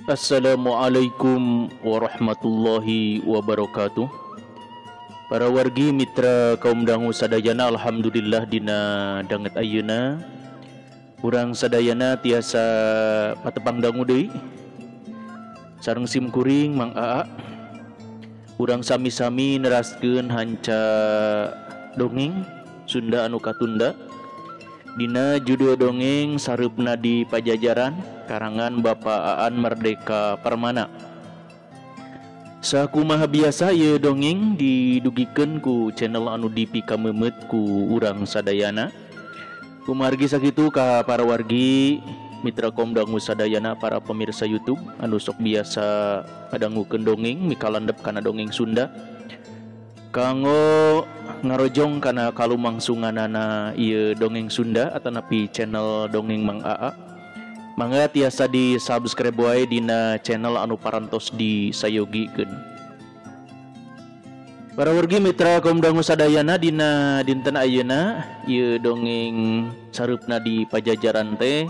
Assalamualaikum warahmatullahi wabarakatuh. Para wargi mitra kaum dangu sadayana, alhamdulillah dina danget ayeuna urang sadayana tiasa patepang dangu deui sareng sim kuring Mang Aa. Urang sami-sami neraskeun hanca dongeng Sunda anu katunda dina judul dongeng Sareupna di Pajajaran karangan Bapak Aan Merdeka Permana. Sakumaha biasa ieu dongeng didugikeun ku channel anu dipikamemet ku urang sadayana. Kumargi sakitu ka para wargi mitra kaum dangu sadayana, para pemirsa YouTube anu sok biasa ngadangukeun dongeng mikalandep kana dongeng Sunda. Kanggo ngarojong kana kalumangsunganana ieu dongeng Sunda atanapi channel dongeng Mang Aa. Mangga tiasa di subscribe wae dina channel anu parantos disayogikeun. Para wargi mitra kaum dangu sadayana, dina dinten ayeuna ieu dongeng Sareupna di Pajajaran teh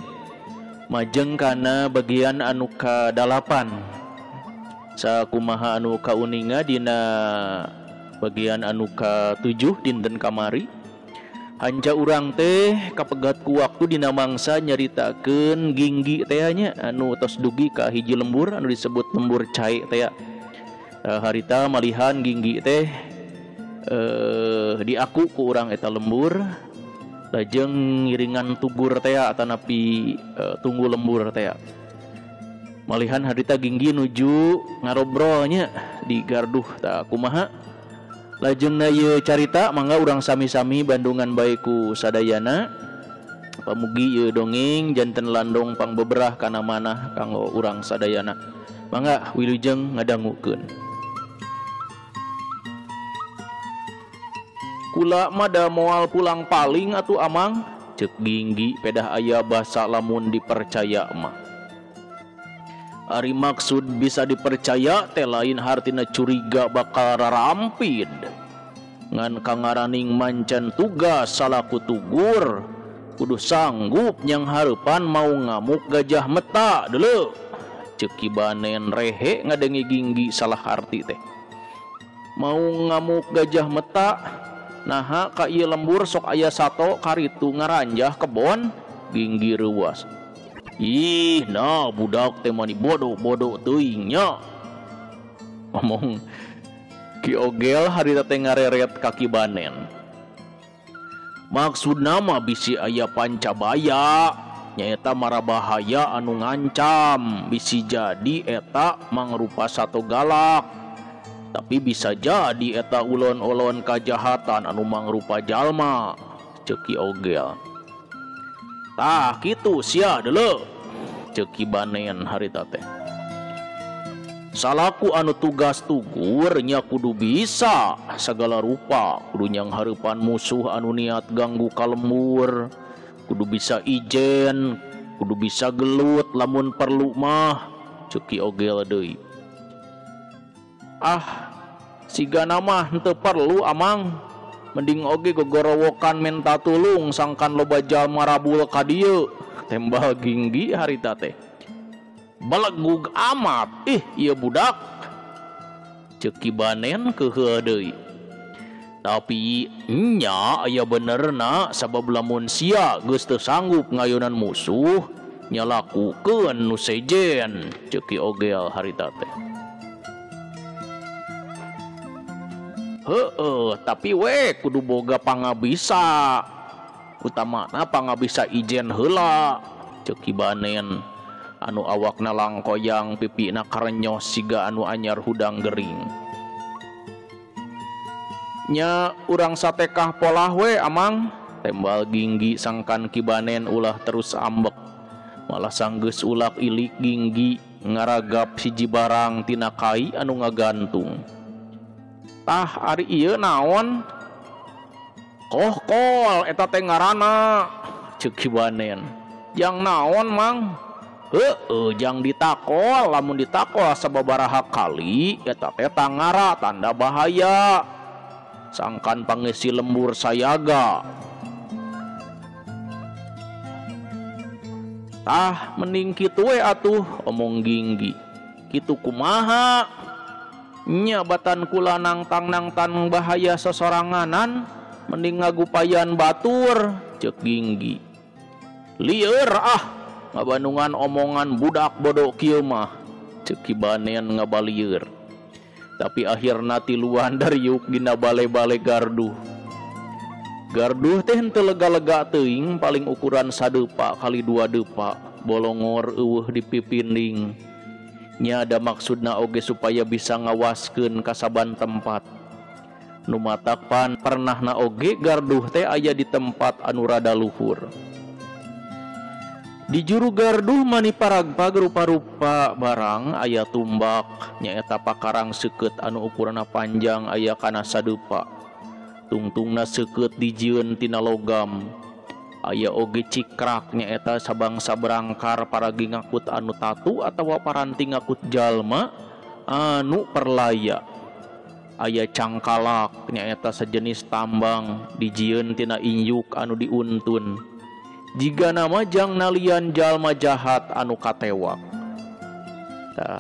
majeng kana bagian anu ka-8. Sakumaha anu kauninga dina bagian anu ka-7 dinten kamari. Hanca urang teh kapegat ku waktu dina mangsa nyaritakeun Ginggi teh nya anu tos dugi ka hiji lembur anu disebut lembur cai teh. Harita malihan Ginggi teh diaku ku urang eta lembur lajeng ngiringan tugur teh atanapi tunggu lembur teh. Malihan harita Ginggi nuju ngarobrol nya di garduh tah kumaha. Lajengna ieu carita mangga urang sami-sami bandungan bae ku sadayana. Pamugi ieu dongeng janten landong pangbeberah kana manah kanggo urang sadayana. Mangga wilujeng ngadangukeun. Kula mah da moal pulang paling atuh Amang, ceuk Ginggi pedah aya basa lamun dipercaya mah. Ari maksud bisa dipercaya teh lain hartina curiga bakal rarampid. Ngan kangaraning mancan tugas salaku tugur kudu sanggup nyang hareupan mau ngamuk gajah meta deuleu. Ceuk Kibanen rehe ngadengi Ginggi salah arti teh. Mau ngamuk gajah meta naha ka ieu lembur sok aya sato karitu ngaranjah kebon. Ginggi reuwas. Ih, nah budak teh mani bodoh-bodoh teuing nya. Ngomong Ki Ogel harita teh ngareret ka Kibanen. Maksudna mah bisi aya pancabaya, nyaeta marabahaya anu ngancam, bisi jadi eta mangrupa sato galak. Tapi bisa jadi eta ulon-ulon kajahatan anu mangrupa jalma, ceuk Ki Ogel. Tah kitu sia deuleu, ceuk Kibanen harita teh. Salaku anu tugas tugur nya kudu bisa sagala rupa, kudu nyang hareupan musuh anu niat ganggu ka lembur, kudu bisa ijen, kudu bisa gelut lamun perlu mah, ceuk Ki Ogel deui. Ah, sigana mah henteu perlu Amang. Mending oge gogorowokan menta tulung sangkan loba jalma rabul ka dieu, tembal Ginggi harita teh. Balegug amat ieu budak, ceuk Kibanen keuheuh deui. Tapi nya aya benerna sabab lamun sia geus teu sanggup ngayunan musuh nya lakukeun nu sejen, ceuk Ki Ogel harita teh. Heueuh, tapi we kudu boga pangabisa. Utamana pangabisa ijen heula, ceuk Kibanen anu awakna langkoyang pipina karenyos siga anu anyar hudang gering. Nya urang satekah polah we amang, tembal Ginggi sangkan Kibanen ulah terus ambek. Malah sanggeus ulak ilik Ginggi ngaragap hiji barang tina kai anu ngagantung. Tah ari ieu naon? Kohkol eta teh ngaranna, ceuk Kibanen. Jang naon mang? Heueuh jang ditakol, lamun ditakol sababaraha kali eta teh tangara tanda bahaya. Sangkan pangisi lembur sayaga. Tah mending kitu we atuh, omong Ginggi. Kitu kumaha? Nya batan kula nangtang-nangtang bahaya sesoranganan, mending ngagupayan batur, ceuk Ginggi. Lieur ngabandungan omongan budak bodoh kieu mah, ceuk Kibanen ngabalieur. Tapi akhirna tiluan dariuk dina bale-bale Garduh. Garduh teh henteu lega-lega teuing, paling ukuran 1 depa kali 2 depa, bolongor eueuh di pipinding. Nya ada maksudna oge supaya bisa ngawaskeun ka saban tempat. Nu matakpan pernahna oge Garduh teh aya di tempat anu rada luhur. Di juru Garduh mani paragpag rupa-rupa barang aya tumbak, nyaeta pakarang seukeut anu ukurana panjang aya kana 1 depa. Tungtungna seukeut dijieun tina logam. Aya oge cikrak nyaeta sabangsa berangkar paragi ngakut anu tatu atawa paranti ngakut jalma anu perlaya. Aya cangkalak nyaeta sejenis tambang dijieun tina injuk anu diuntun. Jiga nama jang nalian jalma jahat anu katewak.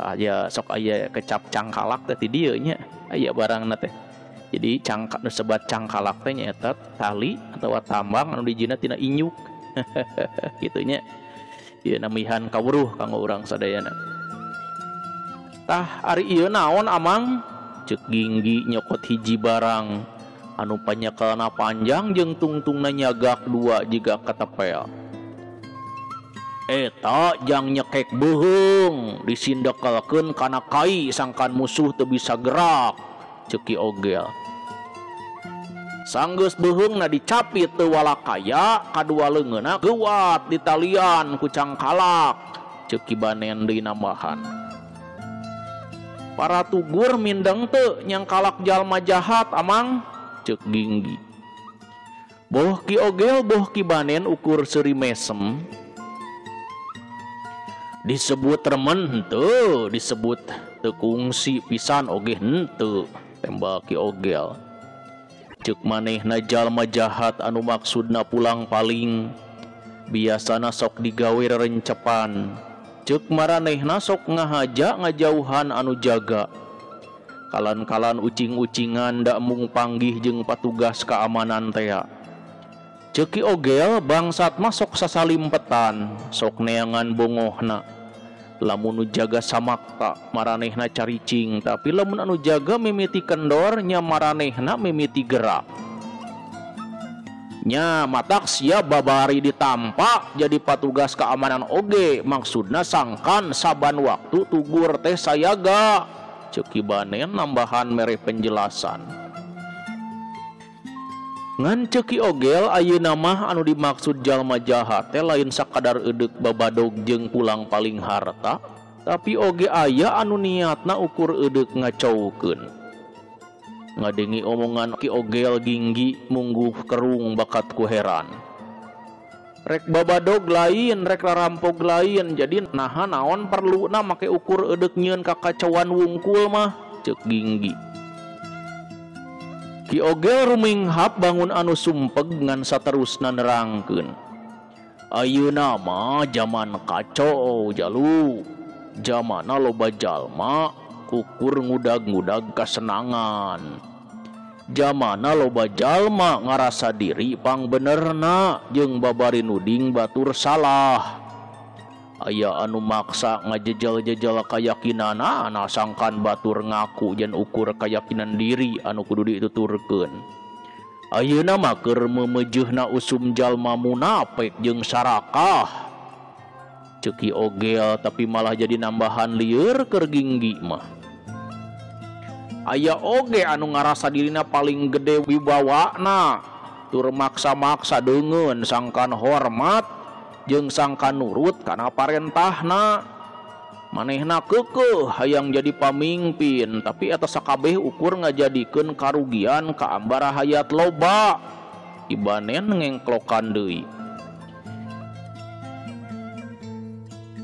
Aya sok aya kecap cangkalak teh ti dieu nya, aya barangna teh. Jadi cangkak nu sebat cangkalak teh nyaeta tali atawa tambang anu dijieunna tina inyuk. Kitu nya. Ieu namihan kawruh kanggo urang sadayana. Tah ari ieu naon amang? Ceuk Ginggi nyokot hiji barang anu panyakelna panjang jeung tungtungna nyagak 2 jiga katepel. Eta jang nyekek beuheung disindekelkeun kana kai sangkan musuh teu bisa gerak, ceuk Ki Ogel. Sanggeus beuheungna dicapit teu walakaya, kadua leungeunna geuwat ditalian ku cangkalak, ceuk Kibanen deui nambahan. Para tugur mindeng teu nyangkalak jalma jahat amang, ceuk Ginggi. Boh Ki Ogel boh Kibanen ukur seuri mesem. Disebut remen henteu, disebut teu kungsi pisan oge henteu, tembak Ki Ogel. Ceuk manehna jalma jahat anu maksudna pulang paling, biasana sok digawe rerencepan. Ceuk maranehna sok ngahaja ngajauhan anu jaga. Kalan-kalan ucing-ucingan da mung panggih jeung patugas keamanan teh. Ceuk Ki Ogel bangsat mah sok sasalimpetan, sok neangan bongohna. Lamun nu jaga samakta maranehna caricing, tapi lamun anu jaga mimiti kendor nya maranehna mimiti gerak. Nya matak sia babari ditampa jadi patugas keamanan oge, maksudna sangkan saban waktu tugur teh sayaga, ceuk Kibanen nambahan mere penjelasan. Ngan ceuk Ki Ogel ayeuna mah anu dimaksud jalma jahat teh lain sakadar edeuk babadog jeung pulang paling harta, tapi oge aya anu niatna ukur edeuk ngacaukeun. Ngadengi omongan Ki Ogel Ginggi mungguh kerung bakat ku heran. Rek babadog lain, rek rarampog lain, jadi naha naon perluna make ukur edeuk nyieun kakacauan wungkul mah, ceuk Ginggi. Ki Ogel ruminghap bangun anu sumpeg ngan saterusna nerangkeun. Ayeuna mah zaman kacau jalu, zamana loba jalma ukur ngudag-ngudag kasenangan. Zamana loba jalma ngarasa diri pangbenerna jeung babari nuding batur salah. Aya anu maksa ngajejal-jejal kayakinana, ana sangkan batur ngaku jan ukur keyakinan diri anu kudu dituturkeun. Ayeuna mah keur memejeuhna usum jalma munafik jeung sarakah, ceuk Ki Ogel, tapi malah jadi nambahan lieur keur Ginggi mah. Aya oge anu ngarasa dirina paling gede wibawana, tur maksa-maksa deungeun sangkan hormat jeung sangkan nurut kana parentahna. Manehna keukeuh hayang jadi pamimpin, tapi eta sakabeh ukur ngajadikeun karugian ka ambara hayat loba. Ibanen ngengklokan deui.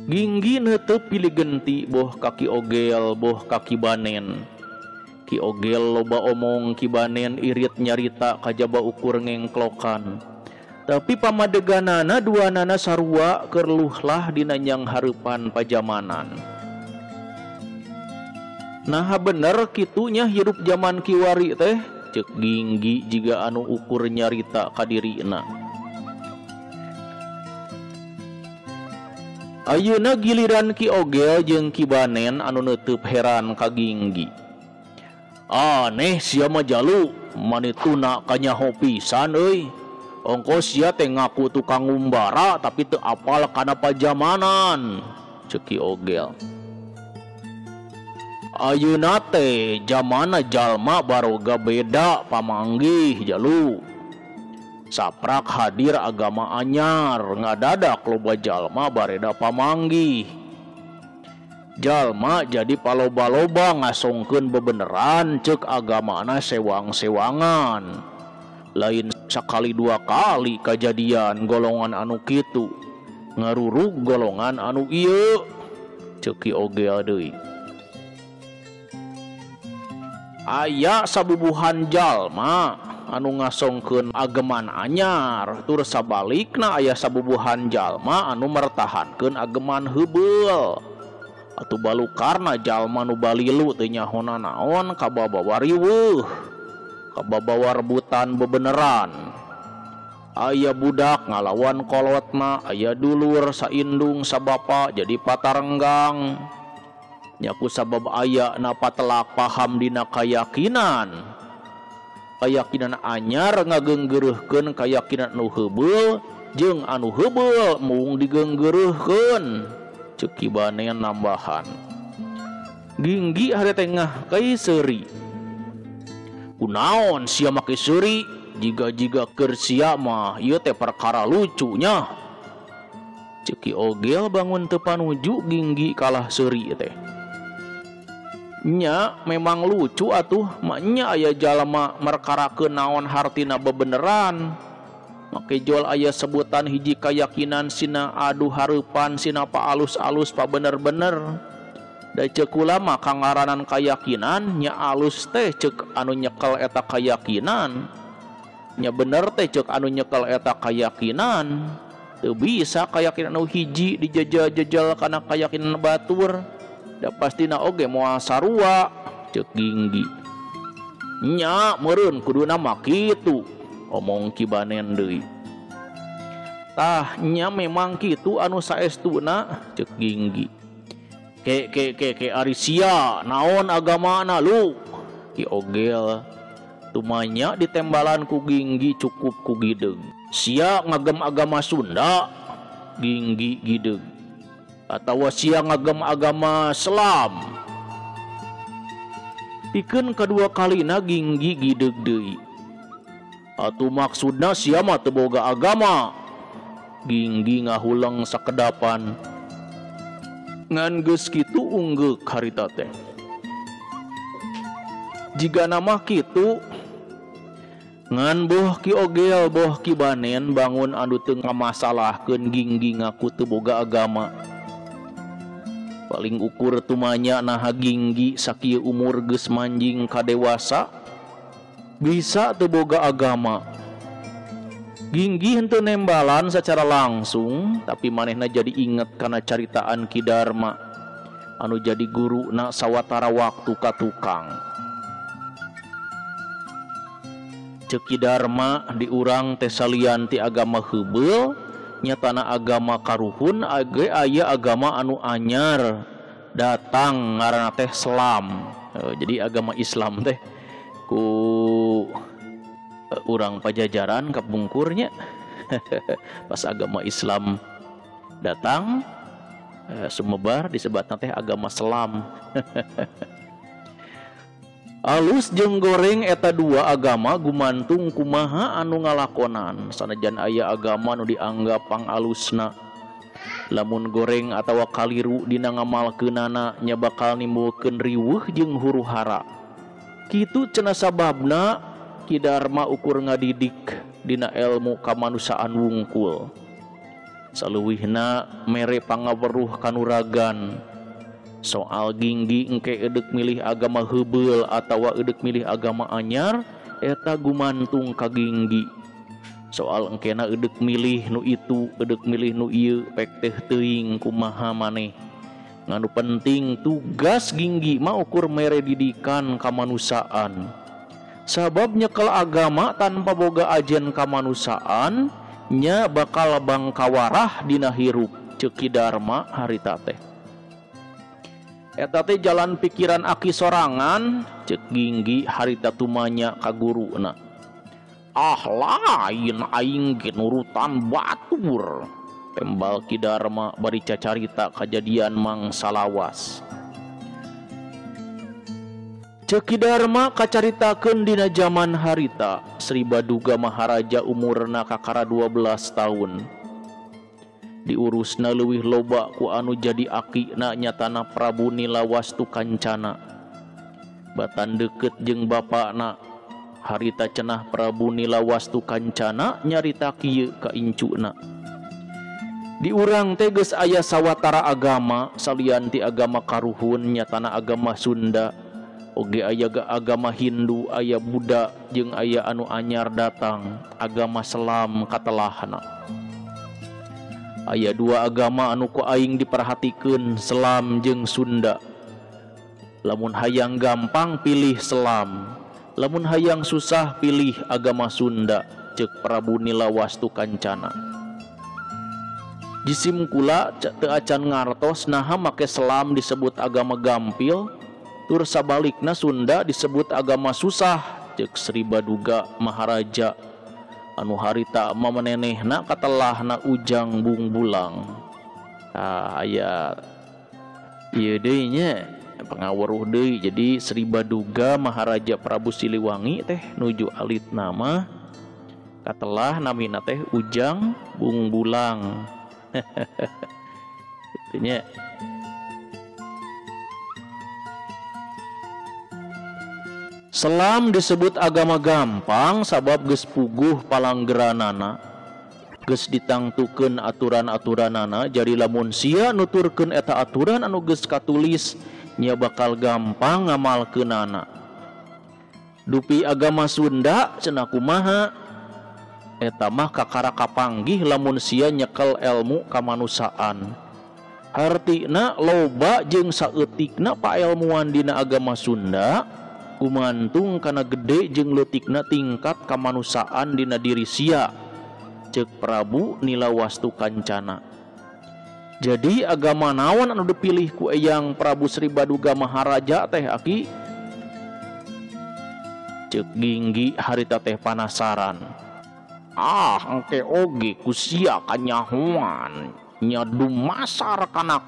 Ginggi teu pilih genti boh kaki ogel boh kaki banen. Ki ogel loba omong, ki banen irit nyarita kajaba ukur ngengklokan. Tapi pamadeganana duanana sarua kerluhlah dina nyang hareupan pajamanan. Nah bener kitunya hirup zaman kiwari teh, cek Ginggi jiga anu ukur nyarita kadirina. Ayeuna giliran ki ogel jeung ki banen anu neuteub heran ka Ginggi. Aneh sia mah jalu, manituna kanyaho pisan euy. Ongkos sia teh ngaku tukang ngumbara tapi teu apal kana pajamanan, ceuk ki ogel. Ayeuna teh zamana jalma baroga beda pamanggih jalu. Saprak hadir agama anyar, ngadadak loba jalma bareda pamanggih. Jalma jadi paloba-loba ngasongkeun bebeneran ceuk agamana sewang-sewangan. Lain sakali dua kali kajadian golongan anu kitu, ngarurug golongan anu ieu, ceuk ki ogel deui. Aya sabubuhan jalma anu ngasongkeun ageman anyar, tur sabalikna aya sabubuhan jalma anu mertahankeun ageman heubeul. Atuh balukarna jalma nu balilu teu nyahona naon kababawa riweuh, kababawa rebutan bebeneran. Aya budak ngalawan kolotna, aya dulur saindung sabapa jadi patarenggang. Nyaku sabab aya na patelak paham dina kayakinan. Kayakinan anyar ngageunggeureurkeun kayakinan anu heubeul, jeung anu heubeul mung digeunggeureurkeun. Ceuk ki banen nambahan. Ginggi hade tengah kai seuri. Kunaon sia make seuri? Jiga-jiga keur sia mah ieu teh perkara lucunya. Ceuk ki ogel bangun teu panuju Ginggi kalah seuri teh. Nya memang lucu atuh, maknya aya jalma merkarakeun naon hartina bebeneran. Make jol aya sebutan hiji kayakinan sina adu hareupan sina pa alus-alus pa bener-bener. Da ceuk ulama kangaranan kayakinan nya alus teh ceuk anu nyekel eta kayakinan. Nya bener teh ceuk anu nyekel eta kayakinan. Teu bisa kayakinan anu hiji dijajal-jajal kana kayakinan batur. Da pastina oge moal sarua, ceuk Ginggi. Nya meureun kuduna mah kitu, omong ki banen deui. Tah nya memang kitu anu saestuna, ceuk Ginggi. Ke ari sia naon agamana lu? Ki ogel tumanya ditembalan ku Ginggi cukup ku gideug. Sia ngagem agama Sunda, Ginggi gideug. Atawa sia ngagem agama Islam. Pikeun kadua kalina Ginggi gideug deui. Atuh maksudna sia mah teu boga agama. Ginggi ngahuleng sakedapan. Ngan geus kitu unggeuk harita teh. Jigana mah kitu, ngan boh ki ogel boh ki banen bangun anu teu ngamasalahkeun Ginggi ngaku teu boga agama. Paling ukur tumanya naha Ginggi sakieu umur geus manjing ka dewasa bisa teu boga agama. Ginggi henteu nembalan secara langsung, tapi manehna jadi inget kana caritaan Ki Darma anu jadi guruna sawatara waktu ka tukang. Ceuk Ki Darma di urang teh salian ti agama heubeul, nyatana agama karuhun age aya agama anu anyar datang ngaranna teh Islam. Jadi agama Islam teh ku urang pajajaran kapungkurnya. Pas agama Islam datang sumebar disebatna teh agama Islam. Alus jeung goreng eta dua agama gumantung kumaha anu ngalakonan. Sanajan aya agama nu dianggap pangalusna, lamun goreng atawa kaliru dina ngamalkeunana nya bakal nimbulkeun riweuh jeung huru-hara. Kitu cenah sababna Ki Dharma ukur ngadidik dina ilmu kamanusaan wungkul. Saluwihna mere pangaweruh kanuragan. Soal ginggi engke edek milih agama heubeul atawa edek milih agama anyar eta gumantung ka ginggi. Soal engkena edek milih nu itu edek milih nu ieu pek teh teuing kumaha maneh. Nganu penting tugas ginggi mah ukur mere didikan kamanusaan. Sabab nyekel agama tanpa boga ajen kamanusaan nya bakal bangkawarah dina hirup ceuk Ki Dharma harita teh. Eta teh jalan pikiran aki sorangan ceuk ginggi harita tumanya ka guruna. Ah lain aing ge nurutan batur, tembal Ki Dharma bari cacarita kajadian mangsa lawas. Ceuk Ki Dharma kacaritakeun dina zaman harita Sri Baduga Maharaja umurna kakara 12 tahun. Diurusna leuwih loba ku anu jadi akina nyatana Prabu Nilawastu Kancana. Batan deukeut jeung bapana harita cenah Prabu Nilawastu Kancana nyarita kieu ka incuna. Di urang teh geus aya sawatara agama salian ti agama karuhun nyatana agama Sunda. Oge aya agama Hindu, aya Buddha jeung aya anu anyar datang agama Selam katelahna. Aya dua agama anu ku aing diperhatikeun, Selam jeung Sunda. Lamun hayang gampang pilih Selam, lamun hayang susah pilih agama Sunda, ceuk Prabu Nilawastu Kancana. Jisim kula teu acan ngartos naha make Selam disebut agama gampil, tur sabalikna Sunda disebut agama susah, ceuk Sri Baduga Maharaja anu harita mamanenehna katelahna Ujang Bung Bulang. Aya ieu deui nya pangaweruh deui. Jadi Sri Baduga Maharaja Prabu Siliwangi teh nuju alit nama katelah namina teh Ujang Bung Bulang. Itu nya. Selam disebut agama gampang sabab geus puguh palanggeranana, geus ditangtukeun aturan-aturanana. Jadi lamun sia nuturkeun eta aturan anu geus katulis nya bakal gampang ngamalkeunana. Dupi agama Sunda cenah kumaha? Eta mah kakara kapanggih lamun sia nyekel ilmu kamanusaan. Hartina loba jeung saeutikna paelmuan dina agama Sunda gumantung kana gede jeung leutikna tingkat kamanusaan dina diri sia, ceuk Prabu Nilawastu Kancana. Jadi agama naon anu dipilih ku eyang Prabu Sri Baduga Maharaja teh aki? Ceuk ginggi harita teh panasaran. Engke oge ku sia kanyahoan nya dumasar kana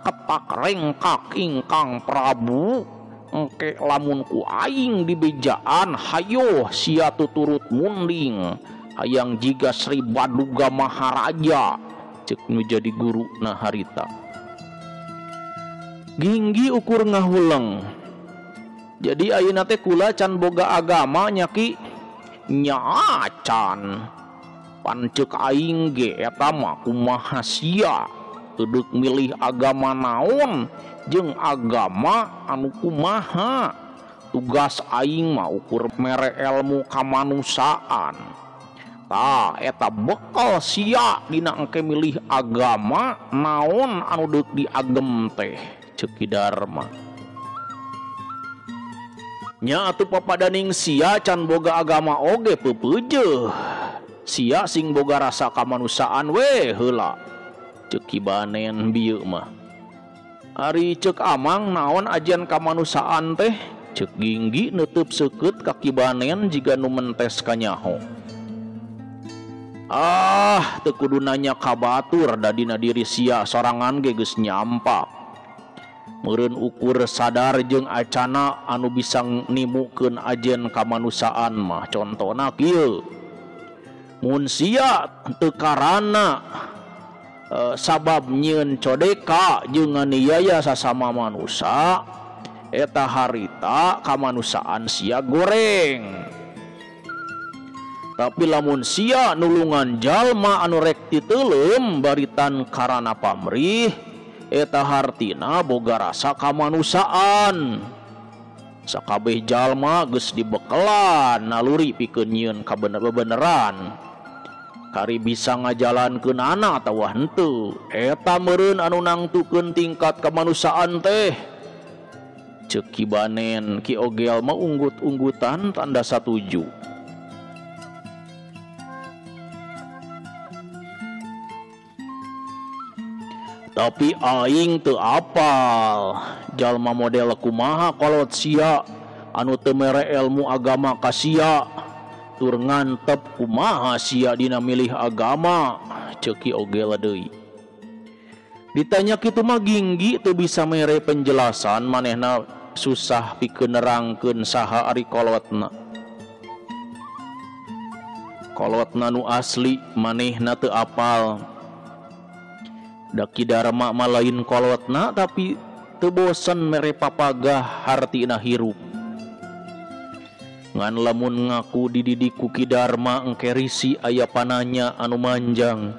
ketak rengkak ingkang Prabu. Engke lamun ku aing dibejaan hayo sia tuturut munding hayang jiga Sri Baduga Maharaja, ceuk nu jadi guru na harita. Ginggi ukur ngahuleng. Jadi ayeuna teh kula can boga agama nya Ki? Nya acan. Pan ceuk aing ge eta mah kumaha sia teu milih agama naon jeung agama anu kumaha. Tugas aing mah ukur mere ilmu kamanusaan. Tah eta bekal sia dina engke milih agama naon anu deuk diagem teh, ceuk Ki Dharma. Nya atuh papadaning sia can boga agama oge peupeujeuh. Sia sing boga rasa kamanusaan we heula, ceuk Ki Banen bieu mah. Ari ceuk Amang naon ajian kamanusaan teh? Ceuk Ginggi neuteub seukeut ka Ki Banen jiga nu mentes kanyaho. Teu kudu nanya ka batur da dina diri sia sorangan ge geus nyampak. meureun ukur sadar jeung acana anu bisa nimukeun ajen kamanusaan mah. Contona kieu, mun sia teu karana sabab nyieun codeka jeung nganiaya sasama manusia, eta harita kamanusaan sia goreng. Tapi lamun sia nulungan jalma anu rek titeulem baritan karana pamrih, eta hartina boga rasa kamanusaan. Sakabeh jalma geus dibekelan naluri pikeun nyieun kabener-beneran, kari bisa ngajalankeun anak atawa henteu. Eta meureun anu nangtukeun tingkat kamanusaan teh. Ceuk Ki Banen, Ki Ogel mah unggut-unggutan tanda satuju. Tapi aing teu apal jalma model kumaha kolot sia anu teu mere ilmu agama ka sia, tur ngantep kumaha sia dina milih agama. Ceuk Ki Ogel deui. Ditanya kitu mah Ginggi teu bisa mere penjelasan, manehna susah pikeun nerangkeun saha ari kolotna. Kolotna nu asli manehna teu apal. Daki Dharma mah lain kolotna tapi teu bosen mere papagah hartina hirup. Ngan lamun ngaku dididik ku Ki Dharma engke risi aya pananya anu manjang,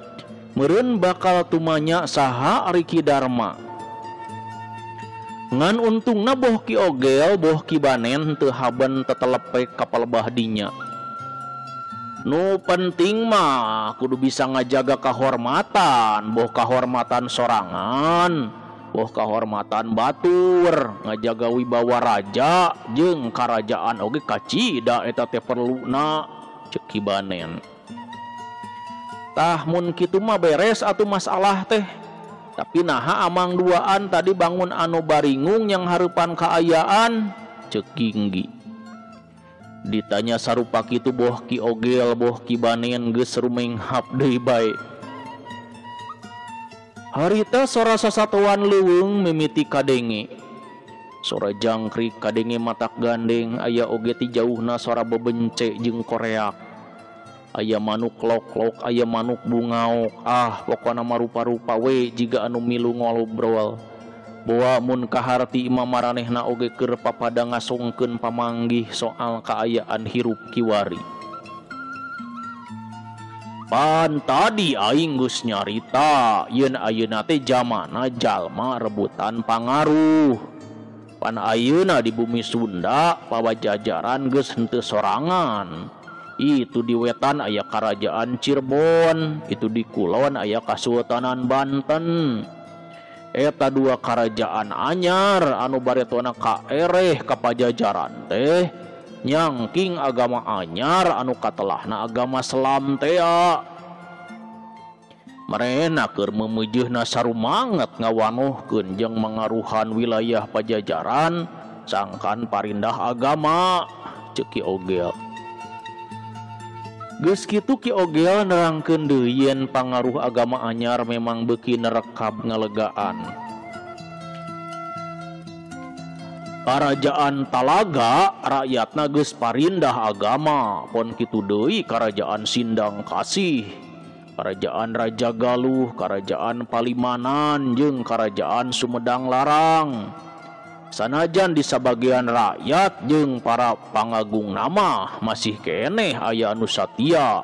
meureun bakal tumanya saha ari Ki Dharma. Ngan untungna boh Ki Ogel boh Ki Banen teu haben tetelepek ka palebah dinya. Nu penting mah kudu bisa ngajaga kahormatan, boh kahormatan sorangan, boh kahormatan batur, ngajaga wibawa raja jeung karajaan oge kacida eta teh perluna. Ceuk Ki Banen. Tah mun kitu mah beres atuh masalah teh. Tapi naha amang duaan tadi bangun anu baringung yang hareupan kaayaan. Ceuk Ginggi. Ditanya sarupa kitu boh Ki Ogel boh Ki Banen geus rumenghap deui bae. Harita sora sasatuan leuweung mimiti kadenge. Sora jangkrik kadenge matak gandeng, aya oge ti jauhna sora bebence jeung koreak. Aya manuk lok-lok, aya manuk bungaok, pokona mah rupa-rupa we jiga anu milu ngobrol. Boa mun kaharti imam maranehna oge keur papada ngasongkeun pamanggih soal kaayaan hirup kiwari. Pan tadi aing geus nyarita yen ayeuna teh zamana jalma rebutan pangaruh. Pan ayeuna di bumi Sunda pawajajaran geus henteu sorangan. Itu di wetan aya Karajaan Cirebon, itu di kulon aya Kasultanan Banten. Eta dua karajaan anyar anu baretona kaereh ka pajajaran teh nyangking agama anyar anu katelahna agama Islam teh. Marena keur memujeunna sarumanget ngawanohkeun jeung mangaruhan wilayah pajajaran sangkan parindah agama. Ceuk Ki Ogel. Geus kitu Ki Ogel nerangkeun deui yen pangaruh agama anyar memang beuki nerekab ngalegaan. Karajaan Talaga rakyatna geus parindah agama, pon kitu deui Karajaan Sindang Kasih, Karajaan Raja Galuh, Karajaan Palimanan jeung Karajaan Sumedang Larang. Sanajan di sabagian rakyat jeung para pangagung nama masih keneh aya anu satia.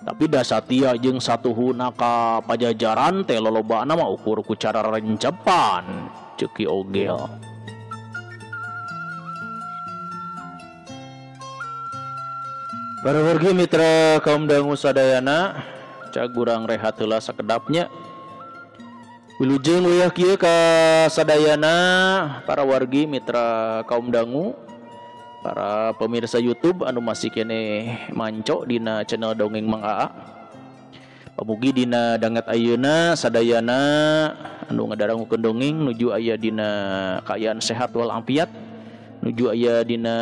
Tapi da satia jeung satuhuna ka pajajaran teh lolobana mah ukur ku cara rencepan. Ceuk Ki Ogel. Para wargi mitra kaum dangu sadayana, cag urang rehat heula sakedapnya. Wilujeng wayah kieu ka sadayana para wargi mitra kaum dangu, para pemirsa YouTube anu masih kene manco dina channel Dongeng Mang Aa. Pamugi dina dangat ayeuna sadayana anu ngadarangukeun dongeng nuju aya dina kaayaan sehat wal afiat, nuju aya dina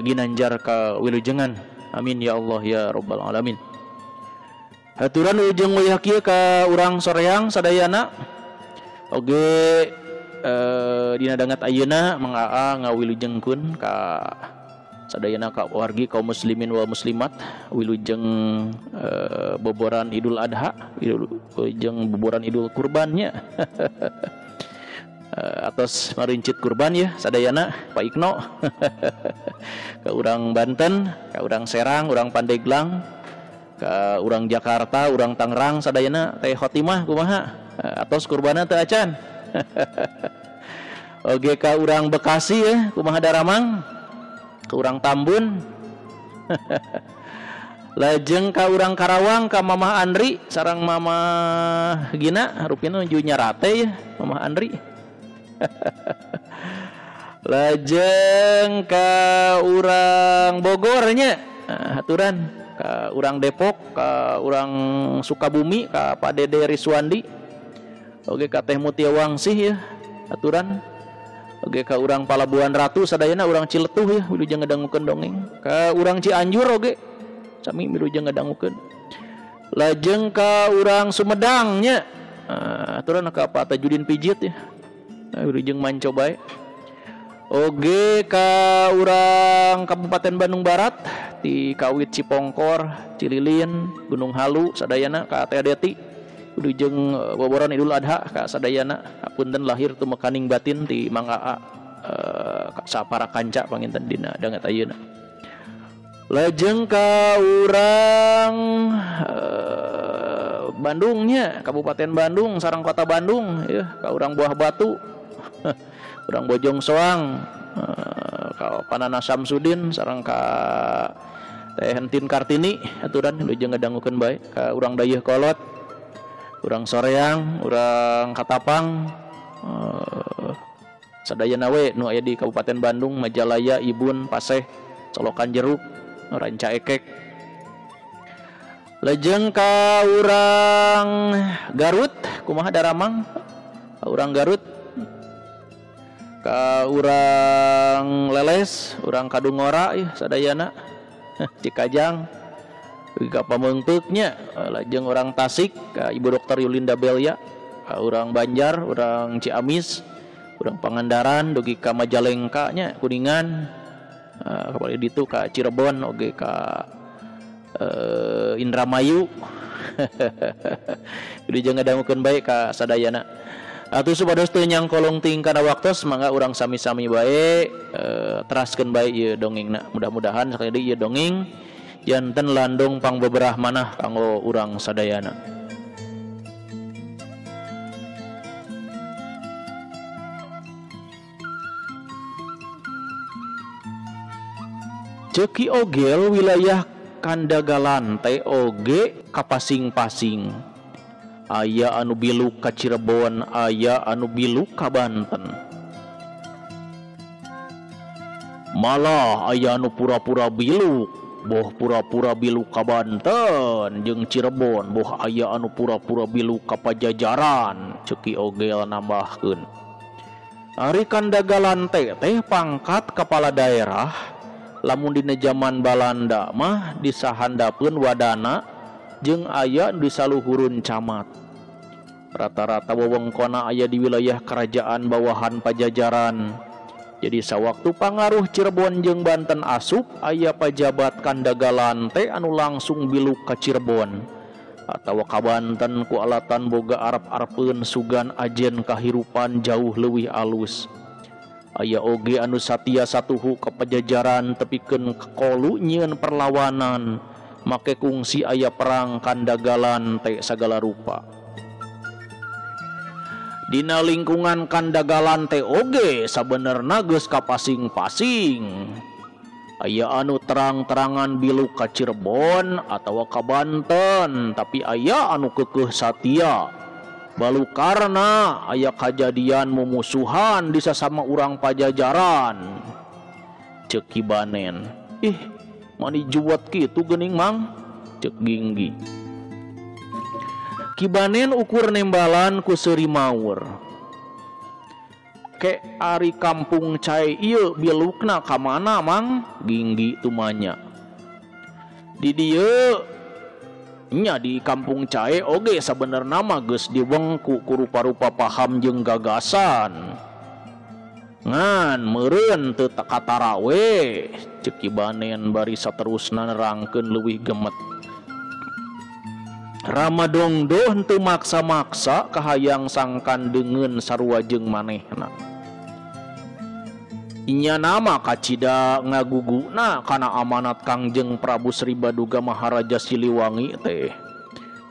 ginanjar ka wilujengan. Amin ya Allah ya rabbal alamin. Haturan ujung wayah kieu ka urang soreang sadayana. Oge dina dangat ayeuna manggaa ngawilujengkeun ka sadayana ka wargi kaum muslimin wal muslimat wilujeng boboran Idul Adha, wilujeng boboran Idul Kurbannya. Atas marincit kurban ya sadayana Pak Ikno. Ka urang Banten, ka urang Serang, urang Pandeglang, ka urang Jakarta, urang Tangerang sadayana teh khotimah kumaha atos kurbanna teu acan. Oge ka urang Bekasi ya kumaha daramang, ka urang Tambun. Lajeng ka urang Karawang ka Mamah Andri sareng Mamah Gina rupina nuju nyarate ya Mamah Andri. Lajeng ka urang Bogornya haturan, ka urang Depok, ka urang Sukabumi, ka Pak Dede Riswandi, oge ka Teh Mutia Wangsih ya haturan, oge ka urang Palabuhan Ratu sadayana urang Ciletuh ya wilujeng ngadangukeun dongeng, ka urang Cianjur oge sami wilujeng ngadangukeun. Lajeng ka urang Sumedangnya haturan ka Pak Tajudin Pijit ya wilujeng manco bae. Oge ka urang Kabupaten Bandung Barat ti Kawit Cipongkor, Cililin, Gunung Halu sadayana ka Teh Deti wilujeng boboran Idul Adha ka sadayana apunten lahir tu mekaning batin ti manggaa sapara kanca panginten dina dangat ayeuna. Lajeng ka urang Bandungnya Kabupaten Bandung sareng Kota Bandung ya ka urang Buah Batu. Urang Bojong Soang, ka Panana Samsudin sareng ka Teh Hentin Kartini aturan wilujeng ngadangukeun bae, ka urang Dayeuh Kolot, urang Soreang, urang Katapang, sadayana we nu aya di Kabupaten Bandung, Majalaya, Ibun, Paseh, Colokan Jeruk, Ranca Ekek. Lajeng ka urang Garut kumaha daramang, ka urang Garut, ka urang Leles, urang Kadungora ya sadayana Cikajang, ka Pameungpeuknya. Lajeng urang Tasik ka Ibu Dokter Yulinda Belia, ka urang Banjar, urang Ciamis, urang Pangandaran, dugi ka Majalengka nya Kuningan, kapali ditu ka Cirebon oge ka Indramayu. Wilujeng ngadangukeun bae ka sadayana. Atuh supados teu nyangkolong ting kana waktos mangga urang sami-sami bae teraskeun bae ieu dongengna. Mudah-mudahan sakali deui ieu dongeng janten landung pangbeberah manah kanggo urang sadayana. Ceki ogel wilayah Kandagalan teh oge kapasing-pasing. Aya anu biluk ka Cirebon, aya anu biluk ka Banten. Malah aya anu pura-pura biluk, boh pura-pura biluk ka Banten jeung Cirebon, boh aya anu pura-pura biluk ka Pajajaran, ceki ogel nambahkeun. Ari Kandagalan teh pangkat kepala daerah, lamun dina zaman Balanda mah disahandapeun wadana jeung aya di saluhurun camat. Rata-rata wewengkonna aya di wilayah kerajaan bawahan Pajajaran. Jadi sawaktu pangaruh Cirebon jeung Banten asup, aya pajabat Kandagalan teh anu langsung biluk ka Cirebon atawa ka Banten ku alatan boga arep-arepeun sugan ajen kahirupan jauh leuwih alus. Aya oge anu satia satuhu ka Pajajaran tepikeun kolu nyieun perlawanan, make kungsi aya perang Kandagalan teh sagala rupa. Dina lingkungan Kandagalan teh oge sabenerna geus kapasing-pasing. Aya anu terang-terangan biluk ka Cirebon atawa ka Banten, tapi aya anu keukeuh satia. Balukarna aya kajadian mumusuhan di sasama urang Pajajaran. Ceuk Kibanen, ih mani juwet kitu geuning mang, ceuk Ginggi. Kibanen ukur nembalan ku seuri maur. Ke ari kampung cai ieu bilukna ka mana mang? Ginggi tumanya. Di dieu nya di kampung cai oge sabenerna mah geus diwengku ku rupa-rupa paham jeung gagasan. ngan meureun teu katarawe ceuk Kibanen bari saterusna nerangkeun leuwih gemet. Rama dongdoh henteu maksa-maksa kahayang sangkan deungeun sarua jeung manehna. Inya nama kacida ngaguguna kana amanat Kangjeng Prabu Sri Baduga Maharaja Siliwangi teh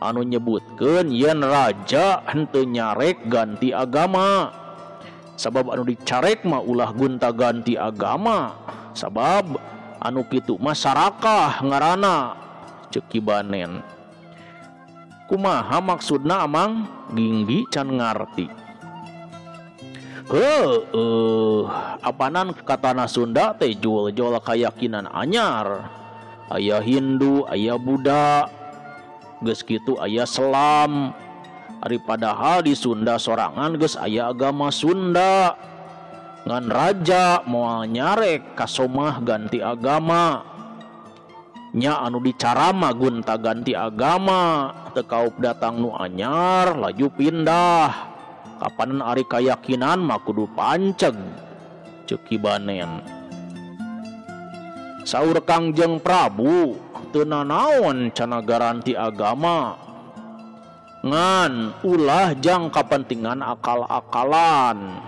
anu nyebutkeun yen raja henteu nyarek ganti agama. Sabab anu dicarek mah ulah gunta ganti agama, sabab anu kitu mah sarakah ngaranna ceuk Kibanen. Kumaha maksudna Amang? Ginggi can ngarti. Apanan katana Sunda teh jual-jual keyakinan anyar. Aya Hindu, aya Buddha, geus kitu aya Selam. Ari padahal di Sunda sorangan geus aya agama Sunda. Ngan raja moal nyarek kasomah ganti agama. Nya anu dicarama gunta ganti agama, teu kaup datang nu anyar laju pindah. Kapanan ari kayakinan mah kudu panceg ceuk Kibanen. Saur Kangjeng Prabu teu nanaon cenah garanti agama. Ngan ulah jang kapentingan akal-akalan.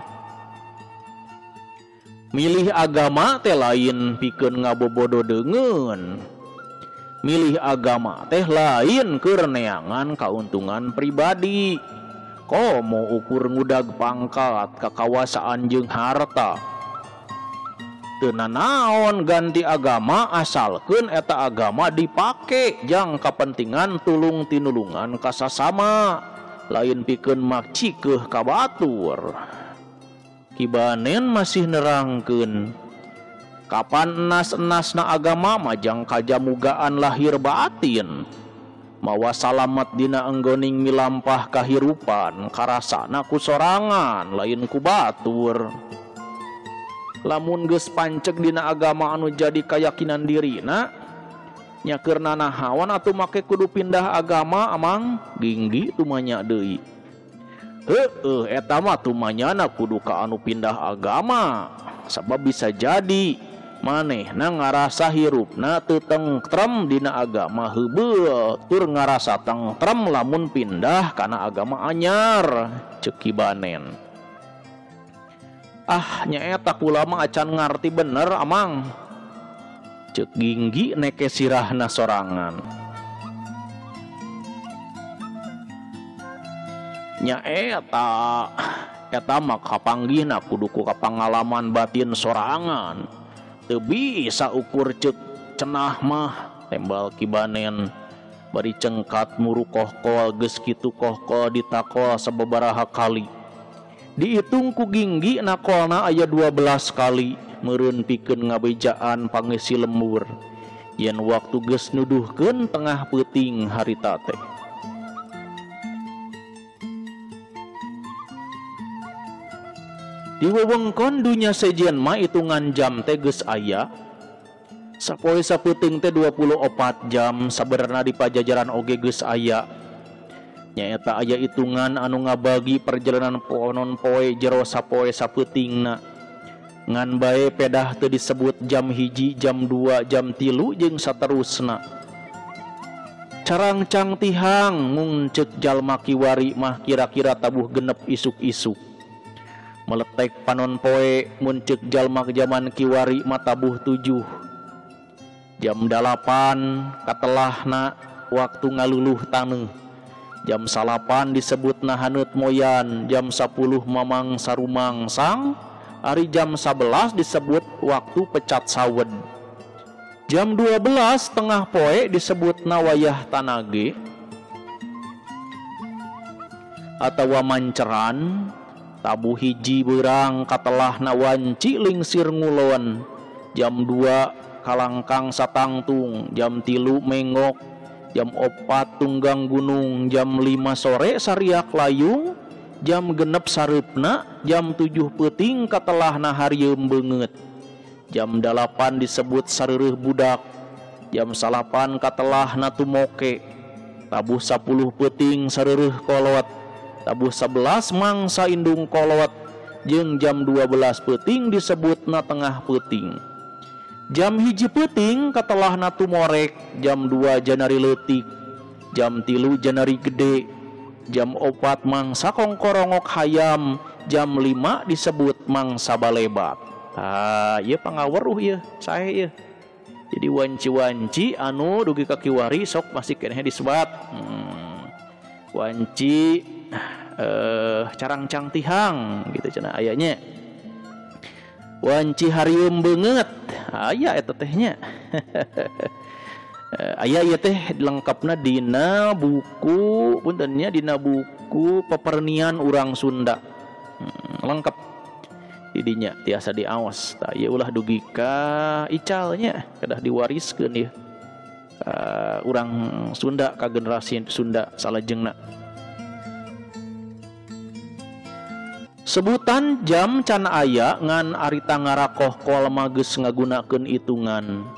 Milih agama teh lain pikeun ngabobodo deungeun. Milih agama teh lain keur neangan kauntungan pribadi. Komo ukur ngudag pangkat, kakawasaan jeung harta. Teu nanaon ganti agama asalkeun eta agama dipake jang kapentingan tulung tinulungan ka sasama, lain pikeun makcikeun ka batur. Kibanen masih nerangkeun, kapan enas-enasna agama majang kajamugaan lahir batin, mawa salamet dina enggoning milampah kahirupan karasana ku sorangan lain ku batur. Lamun geus panceg dina agama anu jadi keyakinan dirina, nya keur nanahawan atuh make kudu pindah agama Amang? Ginggi tumanya deui. Eta mah tumanyana kudu ka anu pindah agama, sabab bisa jadi manehna ngarasa hirupna teu tentrem dina agama heubeul, tur ngarasa tentrem lamun pindah kana agama anyar ceuk Kibanen. Nyaeta kula mah acan ngarti bener Amang ceuk Ginggi neke sirahna sorangan. Eta mah kapanggihna kudu ku kapangalaman batin sorangan. Teu bisa ukur ceuk cenah mah tembal Kibanen bari cengkat muru kohkol geus kitu kohkol ditakol sababaraha kali. Dihitung ku Ginggi nakolna aya 12 kali meureun pikeun ngabejaan pangisi lembur yen waktu geus nuduhkeun tengah peuting harita teh. Di wewengkon dunya sejen mah hitungan jam teh geus aya. Sapoe sapeuting teh 24 jam, sabenerna di pajajaran oge geus aya. Nyaeta aya hitungan anu ngabagi perjalanan ponon poe jero sapoe sapeutingna. Ngan bae pedah teu disebut jam 1, jam 2, jam 3 jeung saterusna. Carang-cang tihang mung ceuk jalma kiwari mah kira-kira tabuh genep isuk-isuk. Meletek panon poe mun ceuk jalma zaman kiwari mah tabuh 7. Jam 8 katelahna waktu ngaluluh taneuh. Jam 8 disebutna haneut moyan, jam 10 mamang sarumangsang, ari jam 11 disebut waktu pecat sawed. Jam 12 tengah poe disebutna wayah tanage atawa manceran. Tabu hiji beurang katelahna wanci lingsir ngulon. Jam 2 kalangkang satangtung, jam 3 mengok, jam 4 tunggang gunung, jam 5 sore sariak layung, jam 6 sareupna, jam 7 peuting katelahna harieum beungeut. Jam 8 disebut sareureuk budak, jam 9 katelahna tumoke, tabuh 10 peuting sareureuk kolot, tabuh 11 mangsa indung kolot, jeung jam 12 peuting disebutna tengah peuting. Jam 1 peuting katelahna tumorek, jam 2 janari leutik, jam 3 janari gede, jam 4 mangsa kongkorongok hayam, jam 5 disebut mangsa balebat. Ieu pangaweruh ieu sae ieu. Jadi wanci-wanci anu dugi ka kiwari sok masih keneh disebat. Wanci carang cangtihang gitu cenah ayanya. Wanci harium beungeut aya eta tehnya. Aya ieu teh lengkapna dina buku puntennya dina buku pepernian urang Sunda. Lengkap didinya tiasa diaos. Tah ieu ulah dugi ka icalnya kedah diwariskeun ieu. Urang Sunda ka generasi Sunda salajengna. Sebutan jam can aya ngan arita ngarakoh-kol mah geus ngagunakeun itungan.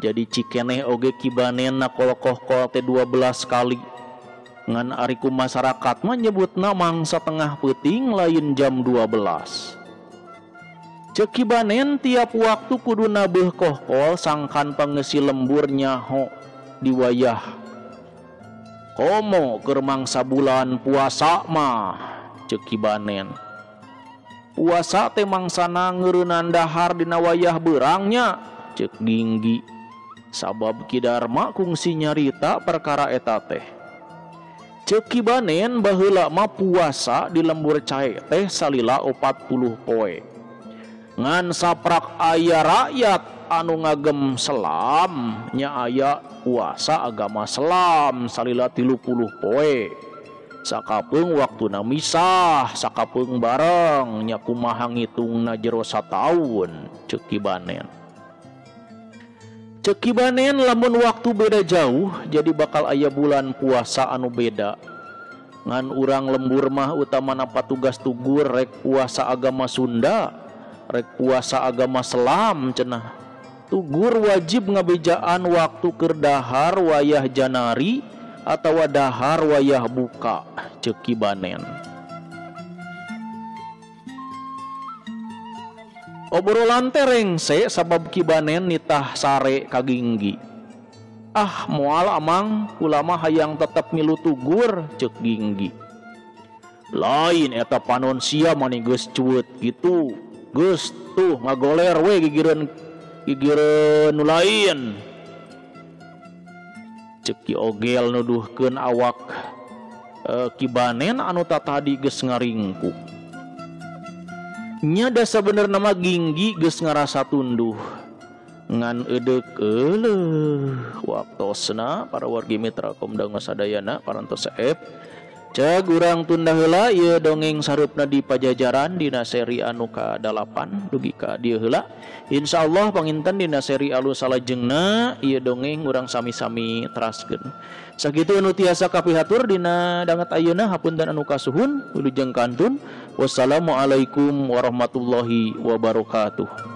Jadi cikeneh oge kibanenna kolokoh-kol teh 12 kali. Ngan ari ku masyarakat mah nyebutna mangsa tengah peuting lain jam 12. Ceuk kibanen tiap waktu kudu nabeuh kohkol sangkan pangeusi lembur nyaho di wayah. Komo keur mangsa bulan puasa mah ceuk kibanen. Puasa teh mangsana ngeureunaan dahar dina wayah beurangnya ceuk Ginggi. Sabab Ki Darma kungsi nyarita perkara eta teh. Ceuk kibanen baheula mah puasa di lembur cae teh salila 40 poe. Ngan saprak aya rakyat anu ngagem selam nya aya puasa agama selam salila 30 poe. Sakapeung waktuna misah, sakapeung bareng nya kumaha ngitungna jero sataun ceuk kibanen. Ceuk kibanen lamun waktu beda jauh jadi bakal aya bulan puasa anu beda. Ngan urang lembur mah utamana patugas tugur rek puasa agama Sunda, rek puasa agama Selam cenah. Tugur wajib ngabejaan waktu keur dahar wayah Janari atawa dahar wayah buka ceuk kibanen. Obrolan teh rengse sabab kibanen nitah sare ka Ginggi. Moal amang ulama hayang tetep milu tugur ceuk Ginggi. Lain eta panon sia mani geus cueut kitu. Geus tuh ngagoler we gigireun nu lain. Ceuk Ki Ogel nuduhkeun awak kibanen anu tadi geus ngaringkuk. Nya da sabenerna mah Ginggi geus ngarasa tunduh. Ngan edeuk euleuh waktosna para wargi mitra Komdang sadayana parantos saeb. Ceuk urang tunda heula ieu dongeng sareupna di Pajajaran dina seri anu ka-8 dugi ka dieu heula. Insyaallah panginten dina seri anu salajengna ieu dongeng urang sami-sami teraskeun. Sakitu anu tiasa kapihatur dina danget ayeuna hapunten anu kasuhun wilujeng kantun. Wassalamualaikum warahmatullahi wabarakatuh.